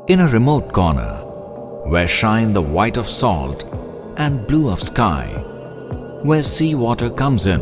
In a remote corner, where shine the white of salt and blue of sky, where sea water comes in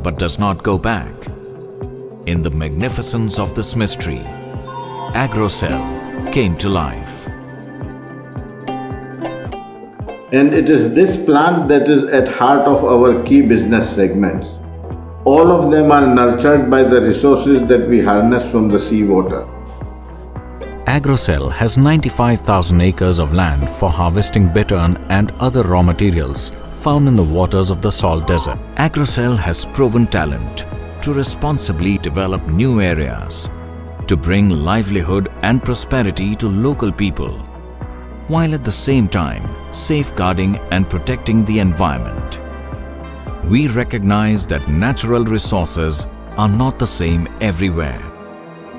but does not go back, in the magnificence of this mystery, Agrocell came to life. And it is this plant that is at heart of our key business segments. All of them are nurtured by the resources that we harness from the seawater. Agrocell has 95,000 acres of land for harvesting bittern and other raw materials found in the waters of the salt desert. Agrocell has proven talent to responsibly develop new areas, to bring livelihood and prosperity to local people, while at the same time safeguarding and protecting the environment. We recognize that natural resources are not the same everywhere.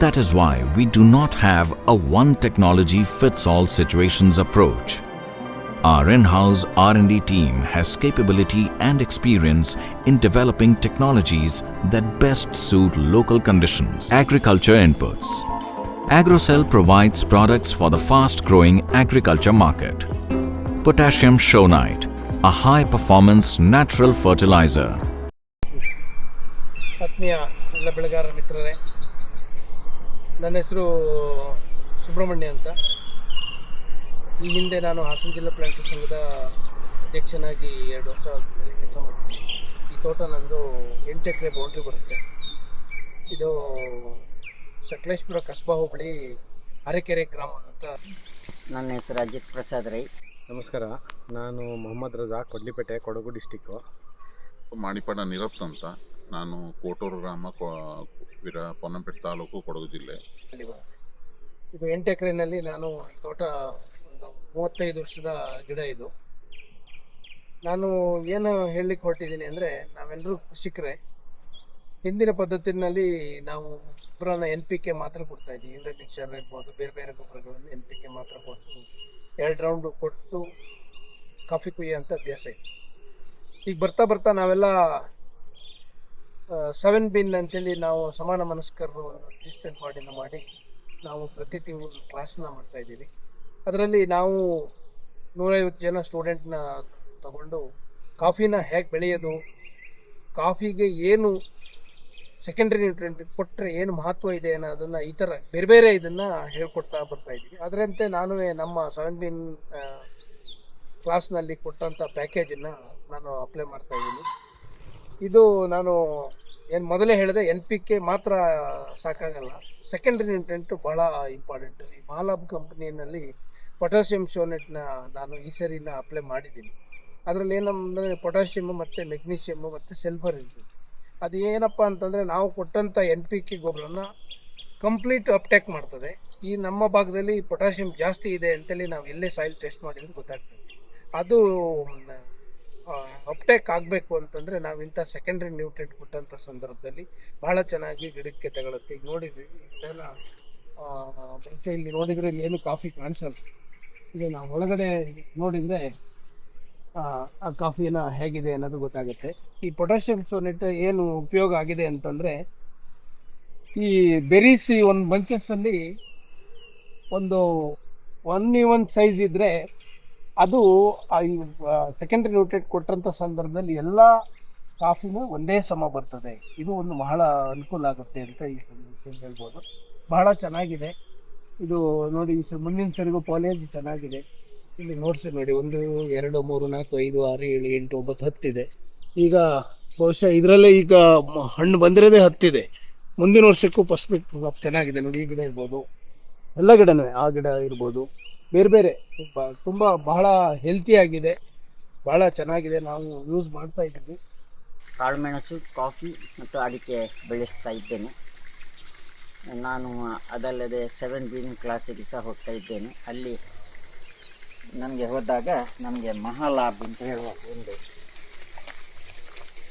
That is why we do not have a one technology fits all situations approach. Our in-house R&D team has capability and experience in developing technologies that best suit local conditions. Agriculture inputs. Agrocell provides products for the fast-growing agriculture market. Potassium Shonite, a high-performance natural fertilizer. ಆತ್ಮೀಯ ಎಲ್ಲ ಬೆಳೆಗಾರ ಮಿತ್ರರೇ, ನನ್ನ ಹೆಸರು ಸುಬ್ರಹ್ಮಣ್ಯ ಅಂತ. ಈ ಹಿಂದೆ ನಾನು ಹಾಸನ ಜಿಲ್ಲಾ ಪ್ಲಾಂಟರ್ ಸಂಘದ ಅಧ್ಯಕ್ಷನಾಗಿ 2 ವರ್ಷ ಕೆಲಸ ಮಾಡ್ತೀನಿ. ಈ ತೋಟ ನಂದು 8 ಎಕರೆ ಬೌಂಡ್ರಿ ಬರುತ್ತೆ. ಇದು ಸಕಲೇಶ್ಪುರ ಕಸ್ಬಾ ಹೋಬಳಿ ಅರೆಕೆರೆ ಗ್ರಾಮ ಅಂತ. ನನ್ನ ಹೆಸರು ಅಜಿತ್ ಪ್ರಸಾದ್ ರೈ. ನಮಸ್ಕಾರ, ನಾನು ಮೊಹಮ್ಮದ್ ರಜಾ, ಕೊಡ್ಲಿಪೇಟೆ, ಕೊಡಗು ಡಿಸ್ಟಿಕ್ಕು. ಮಾಣಿಪಾಡ ನಿರಪ್ತ ಅಂತ. ನಾನು ಕೋಟೂರು ಗ್ರಾಮ, ಪೊನ್ನಂಪೇಟೆ ತಾಲೂಕು, ಕೊಡಗು ಜಿಲ್ಲೆ. ಇದು 8 ಎಕರೆನಲ್ಲಿ ನಾನು ತೋಟ ಒಂದು 35 ವರ್ಷದ ಗಿಡ ಇದು. ನಾನು ಏನು ಹೇಳಲಿಕ್ಕೆ ಹೊರಟಿದ್ದೀನಿ ಅಂದರೆ, ನಾವೆಲ್ಲರೂ ಕೃಷಿಕರೇ. ಹಿಂದಿನ ಪದ್ಧತಿನಲ್ಲಿ ನಾವು ಗೊಬ್ಬರನ NPK ಮಾತ್ರ ಕೊಡ್ತಾ ಇದ್ದೀವಿ. ಇಂದ್ರ ಮಿಕ್ಸರ್ ಇರ್ಬೋದು, ಬೇರೆ ಬೇರೆ ಗೊಬ್ಬರಗಳನ್ನು NPK ಮಾತ್ರ ಕೊಟ್ಟು 2 ರೌಂಡು ಕೊಟ್ಟು ಕಾಫಿ ಕುಯ್ಯೋಂಥ ಅಭ್ಯಾಸ ಇತ್ತು. ಈಗ ಬರ್ತಾ ಬರ್ತಾ ನಾವೆಲ್ಲ 7 ಬಿನ್ ಅಂತೇಳಿ ನಾವು ಸಮಾನ ಮನಸ್ಕರು ರಿಜಿಸ್ಟರ್ಡ್ ಮಾಡಿ ನಾವು ಪ್ರತಿ ತಿಂಗಳು ಕ್ಲಾಸ್ನ ಮಾಡ್ತಾಯಿದ್ದೀವಿ. ಅದರಲ್ಲಿ ನಾವು 150 ಜನ ಸ್ಟೂಡೆಂಟ್ನ ತಗೊಂಡು ಕಾಫಿನ ಹೇಗೆ ಬೆಳೆಯೋದು, ಕಾಫಿಗೆ ಏನು ಸೆಕೆಂಡ್ರಿ ನ್ಯೂಟ್ರಿಯೆಂಟ್ ಕೊಟ್ಟರೆ ಏನು ಮಹತ್ವ ಇದೆ ಅನ್ನೋದನ್ನು ಈ ಥರ ಬೇರೆ ಬೇರೆ ಇದನ್ನು ಹೇಳ್ಕೊಡ್ತಾ ಬರ್ತಾಯಿದ್ದೀವಿ. ಅದರಂತೆ ನಾನು ನಮ್ಮ 7 ಬಿನ್ ಕ್ಲಾಸ್ನಲ್ಲಿ ಕೊಟ್ಟಂಥ ಪ್ಯಾಕೇಜನ್ನು ನಾನು ಅಪ್ಲೈ ಮಾಡ್ತಾಯಿದ್ದೀನಿ. ಇದು ನಾನು ಏನು ಮೊದಲೇ ಹೇಳಿದೆ, NPK ಮಾತ್ರ ಸಾಕಾಗಲ್ಲ, ಸೆಕೆಂಡ್ರಿ ನ್ಯೂಟ್ರಿಯೆಂಟು ಭಾಳ ಇಂಪಾರ್ಟೆಂಟು. ಈ ಮಹಾಲಾಭ್ ಕಂಪ್ನಿಯಲ್ಲಿ ಪೊಟ್ಯಾಷಿಯಮ್ ಶೋನೆಟ್ನ ನಾನು ಈ ಸರಿನ ಅಪ್ಲೈ ಮಾಡಿದ್ದೀನಿ. ಅದರಲ್ಲಿ ಏನಂದರೆ ಪೊಟ್ಯಾಷಿಯಮ್ಮು ಮತ್ತು ಮೆಗ್ನೀಷಿಯಮ್ಮು ಮತ್ತು ಸಲ್ಫರ್ ಇರ್ತದೆ. ಅದು ಏನಪ್ಪ ಅಂತಂದರೆ, ನಾವು ಕೊಟ್ಟಂಥ NPK ಗೊಬ್ಬರನ ಕಂಪ್ಲೀಟ್ ಅಪ್ಟೇಕ್ ಮಾಡ್ತದೆ. ಈ ನಮ್ಮ ಭಾಗದಲ್ಲಿ ಪೊಟ್ಯಾಷಿಯಮ್ ಜಾಸ್ತಿ ಇದೆ ಅಂತೇಳಿ ನಾವು ಎಲ್ಲೇ ಸಾಯಿಲ್ ಟೆಸ್ಟ್ ಮಾಡಿದ್ರೆ ಗೊತ್ತಾಗ್ತದೆ. ಅದು ಅಪ್ಟೇಕ್ ಆಗಬೇಕು ಅಂತಂದರೆ ನಾವು ಇಂಥ ಸೆಕೆಂಡ್ರಿ ನ್ಯೂಟ್ರಿಯೆಂಟ್ ಕೊಟ್ಟಂಥ ಸಂದರ್ಭದಲ್ಲಿ ಭಾಳ ಚೆನ್ನಾಗಿ ಗಿಡಕ್ಕೆ ತಗೊಳುತ್ತೆ. ಈಗ ನೋಡಿದ್ವಿ ಇದೆಲ್ಲ ಇಲ್ಲಿ ನೋಡಿದರೆ ಏನು ಕಾಫಿ ಕಾಣಿಸಲ್ಲ. ಈಗ ನಾವು ಒಳಗಡೆ ನೋಡಿದರೆ ಆ ಕಾಫಿನ ಹೇಗಿದೆ ಅನ್ನೋದು ಗೊತ್ತಾಗುತ್ತೆ. ಈ ಪೊಟ್ಯಾಷಿಯಮ್ ಸೋನೆಟ್ ಏನು ಉಪಯೋಗ ಆಗಿದೆ ಅಂತಂದರೆ, ಈ ಬೆರೀಸ್ ಒಂದು ಬಂಚಸ್ಸಲ್ಲಿ ಒಂದು 1 ಸೈಜ್ ಇದ್ದರೆ ಅದು ಸೆಕೆಂಡ್ರಿ ನ್ಯೂಟ್ರಿಯೆಂಟ್ ಕೊಟ್ಟಂಥ ಸಂದರ್ಭದಲ್ಲಿ ಎಲ್ಲ ಕಾಫಿನೂ ಒಂದೇ ಸಮ ಬರ್ತದೆ. ಇದು ಒಂದು ಬಹಳ ಅನುಕೂಲ ಆಗುತ್ತೆ ಅಂತ ಹೇಳ್ಬೋದು. ಬಹಳ ಚೆನ್ನಾಗಿದೆ ಇದು. ನೋಡಿ, ಮುಂದಿನ ಸರಿಗೂ ಪಾಲೇಜ್ ಚೆನ್ನಾಗಿದೆ. ಇಲ್ಲಿ ನೋಡ್ಸಿ ನೋಡಿ, 1 2 3 4 5 6 7 8 9 10 ಇದೆ. ಈಗ ಬಹುಶಃ ಇದರಲ್ಲೇ ಈಗ ಹಣ್ಣು ಬಂದಿರೋದೇ 10 ಇದೆ. ಮುಂದಿನ ವರ್ಷಕ್ಕೂ ಪರ್ಸ್ಪೆಕ್ಟ್ ಚೆನ್ನಾಗಿದೆ. ನೋಡಿ, ಈ ಗಿಡ ಇರ್ಬೋದು, ಎಲ್ಲ ಗಿಡನೂ, ಆ ಗಿಡ ಇರ್ಬೋದು, ಬೇರೆ ಬೇರೆ ತುಂಬ ಬಹಳ ಹೆಲ್ತಿಯಾಗಿದೆ, ಭಾಳ ಚೆನ್ನಾಗಿದೆ. ನಾವು ಯೂಸ್ ಮಾಡ್ತಾ ಇದ್ದೀವಿ. ಕಾಳುಮೆಣಸು, ಕಾಫಿ ಮತ್ತು ಅಡಿಕೆ ಬೆಳೆಸ್ತಾ ಇದ್ದೇನೆ ನಾನು. ಅದಲ್ಲದೆ 7 ಬಿನ್ ಕ್ಲಾಸಿಗೆ ಸಹ ಹೋಗ್ತಾ ಇದ್ದೇನೆ. ಅಲ್ಲಿ ನನಗೆ ಹೋದಾಗ ನಮಗೆ ಮಹಾಲಾಭ್ ಅಂತ ಹೇಳುವ ಒಂದು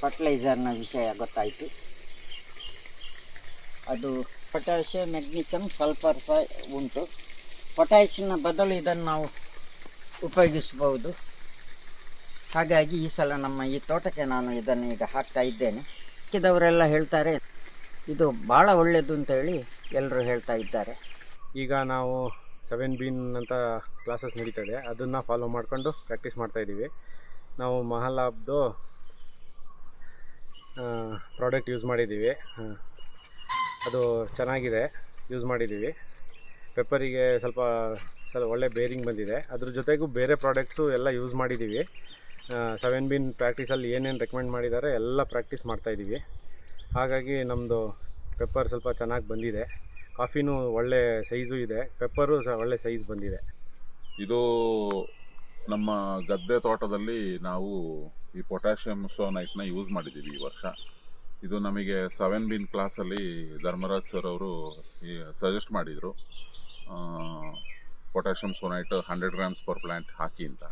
ಫರ್ಟಿಲೈಸರ್ನ ವಿಷಯ ಗೊತ್ತಾಯಿತು. ಅದು ಪೊಟ್ಯಾಷಿಯಮ್, ಮೆಗ್ನೀಷಿಯಮ್, ಸಲ್ಫರ್ ಸಹ ಉಂಟು. ಪೊಟ್ಯಾಷಿಯಮ್ನ ಬದಲು ಇದನ್ನು ನಾವು ಉಪಯೋಗಿಸಬಹುದು. ಹಾಗಾಗಿ ಈ ಸಲ ನಮ್ಮ ಈ ತೋಟಕ್ಕೆ ನಾನು ಇದನ್ನು ಈಗ ಹಾಕ್ತಾ ಇದ್ದೇನೆ. ಹಾಕಿದವರೆಲ್ಲ ಹೇಳ್ತಾರೆ ಇದು ಭಾಳ ಒಳ್ಳೆಯದು ಅಂತೇಳಿ ಎಲ್ಲರೂ ಹೇಳ್ತಾ ಇದ್ದಾರೆ. ಈಗ ನಾವು 7 ಬೀನ್ ಅಂತ ಕ್ಲಾಸಸ್ ನಡೀತದೆ, ಅದನ್ನು ಫಾಲೋ ಮಾಡಿಕೊಂಡು ಪ್ರಾಕ್ಟೀಸ್ ಮಾಡ್ತಾಯಿದ್ದೀವಿ. ನಾವು ಮಹಾಲಾಬ್ದು ಪ್ರಾಡಕ್ಟ್ ಯೂಸ್ ಮಾಡಿದ್ದೀವಿ, ಅದು ಚೆನ್ನಾಗಿದೆ, ಯೂಸ್ ಮಾಡಿದ್ದೀವಿ. ಪೆಪ್ಪರಿಗೆ ಸ್ವಲ್ಪ ಒಳ್ಳೆ ಬೇರಿಂಗ್ ಬಂದಿದೆ. ಅದ್ರ ಜೊತೆಗೂ ಬೇರೆ ಪ್ರಾಡಕ್ಟ್ಸು ಎಲ್ಲ ಯೂಸ್ ಮಾಡಿದ್ದೀವಿ. 7 ಬೀನ್ ಪ್ರಾಕ್ಟೀಸಲ್ಲಿ ಏನೇನು ರೆಕಮೆಂಡ್ ಮಾಡಿದ್ದಾರೆ ಎಲ್ಲ ಪ್ರಾಕ್ಟೀಸ್ ಮಾಡ್ತಾಯಿದ್ದೀವಿ. ಹಾಗಾಗಿ ನಮ್ಮದು ಪೆಪ್ಪರ್ ಸ್ವಲ್ಪ ಚೆನ್ನಾಗಿ ಬಂದಿದೆ. ಕಾಫಿನೂ ಒಳ್ಳೆ ಸೈಜು ಇದೆ, ಪೆಪ್ಪರು ಸಹ ಒಳ್ಳೆ ಸೈಜ್ ಬಂದಿದೆ. ಇದು ನಮ್ಮ ಗದ್ದೆ ತೋಟದಲ್ಲಿ ನಾವು ಈ ಪೊಟ್ಯಾಷಿಯಮ್ ಸೋನೈಟ್ನ ಯೂಸ್ ಮಾಡಿದ್ದೀವಿ ಈ ವರ್ಷ. ಇದು ನಮಗೆ 7 ಬೀನ್ ಕ್ಲಾಸಲ್ಲಿ ಧರ್ಮರಾಜ್ ಸರ್ ಅವರು ಸಜೆಸ್ಟ್ ಮಾಡಿದರು, ಪೊಟ್ಯಾಷಿಯಮ್ ಸೋನೈಟ್ 100 ಗ್ರಾಮ್ಸ್ ಪರ್ ಪ್ಲ್ಯಾಂಟ್ ಹಾಕಿ ಅಂತ.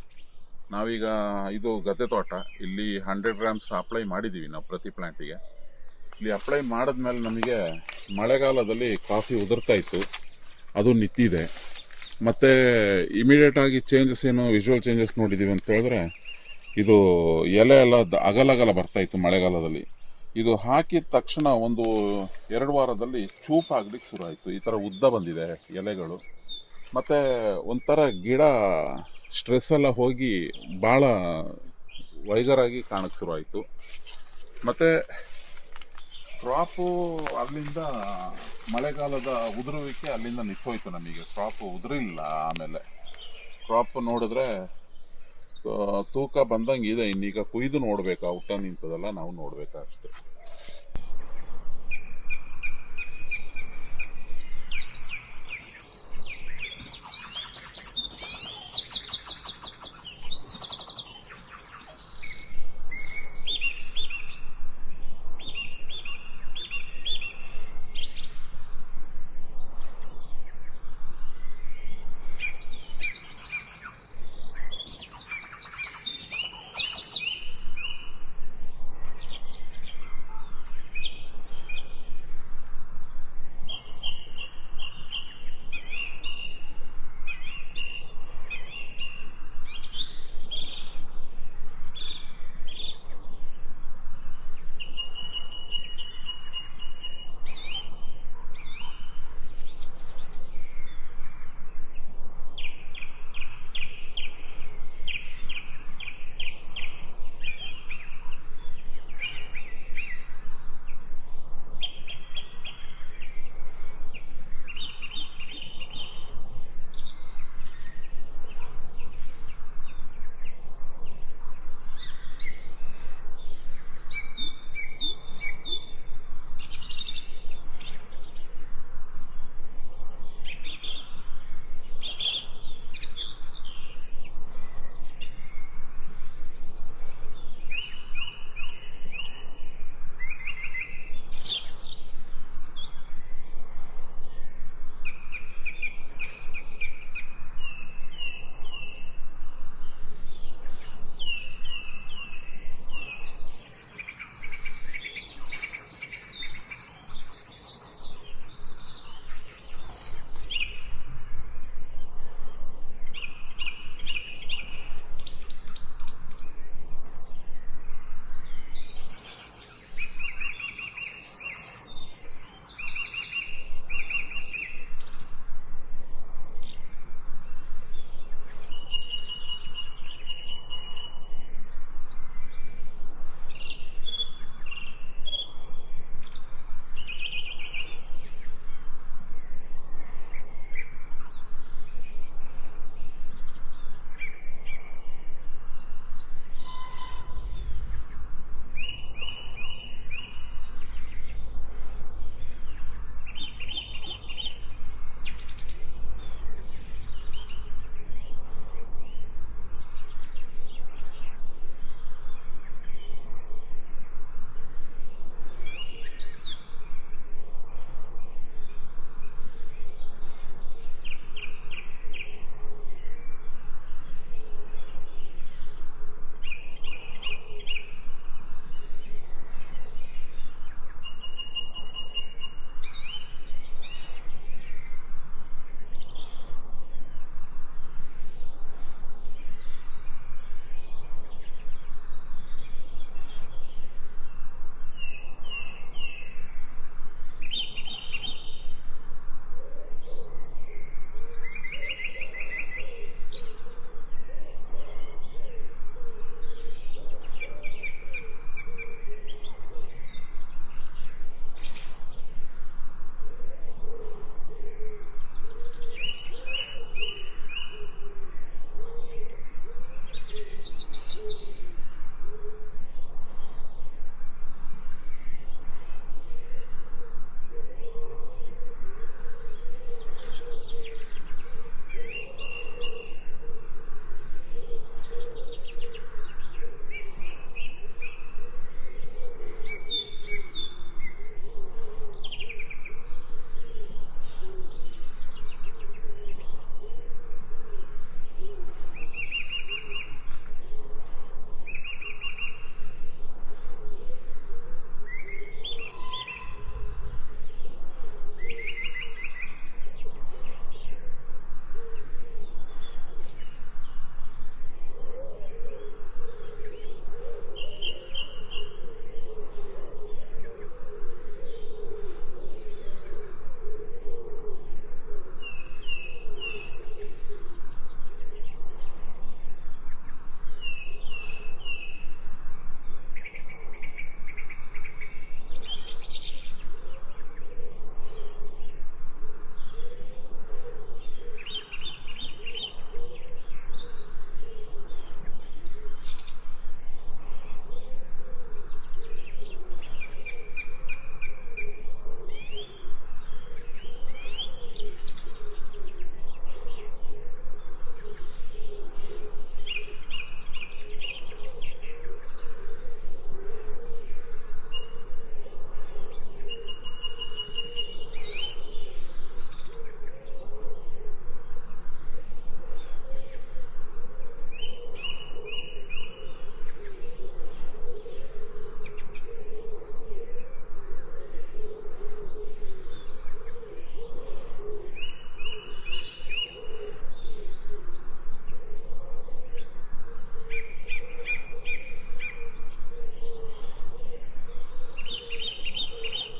ನಾವೀಗ ಇದು ಗದ್ದೆ ತೋಟ, ಇಲ್ಲಿ 100 ಗ್ರಾಮ್ಸ್ ಅಪ್ಲೈ ಮಾಡಿದ್ದೀವಿ ನಾವು ಪ್ರತಿ ಪ್ಲ್ಯಾಂಟಿಗೆ. ಇಲ್ಲಿ ಅಪ್ಲೈ ಮಾಡಿದ್ಮೇಲೆ ನಮಗೆ ಮಳೆಗಾಲದಲ್ಲಿ ಕಾಫಿ ಉದುರ್ತಾ ಇತ್ತು, ಅದು ನಿಂತಿದೆ. ಮತ್ತು ಇಮಿಡಿಯೇಟಾಗಿ ಚೇಂಜಸ್ ಏನು ವಿಜುವಲ್ ಚೇಂಜಸ್ ನೋಡಿದ್ದೀವಿ ಅಂತ ಹೇಳಿದ್ರೆ, ಇದು ಎಲೆ ಎಲ್ಲ ಅಗಲಗಲ ಬರ್ತಾಯಿತ್ತು ಮಳೆಗಾಲದಲ್ಲಿ. ಇದು ಹಾಕಿದ ತಕ್ಷಣ ಒಂದು 2 ವಾರದಲ್ಲಿ ಚೂಪಾಗ್ಲಿಕ್ಕೆ ಶುರು ಆಯಿತು. ಈ ಥರ ಉದ್ದ ಬಂದಿದೆ ಎಲೆಗಳು. ಮತ್ತು ಒಂಥರ ಗಿಡ ಸ್ಟ್ರೆಸ್ ಎಲ್ಲ ಹೋಗಿ ಭಾಳ ವೈಗರಾಗಿ ಕಾಣಕ್ಕೆ ಶುರು ಆಯಿತು. ಮತ್ತು ಕ್ರಾಪು ಅಲ್ಲಿಂದ ಮಳೆಗಾಲದ ಉದುರುವಿಕೆ ಅಲ್ಲಿಂದ ನಿಂತೋಯ್ತು. ನಮಗೆ ಕ್ರಾಪು ಉದುರಿಲ್ಲ. ಆಮೇಲೆ ಕ್ರಾಪ್ ನೋಡಿದ್ರೆ ತೂಕ ಬಂದಂಗೆ ಇದೆ. ಇನ್ನೀಗ ಕುಯ್ದು ನೋಡಬೇಕು, ಔಟ ನಿಂತದಲ್ಲ ನಾವು ನೋಡಬೇಕು ಅಷ್ಟೇ.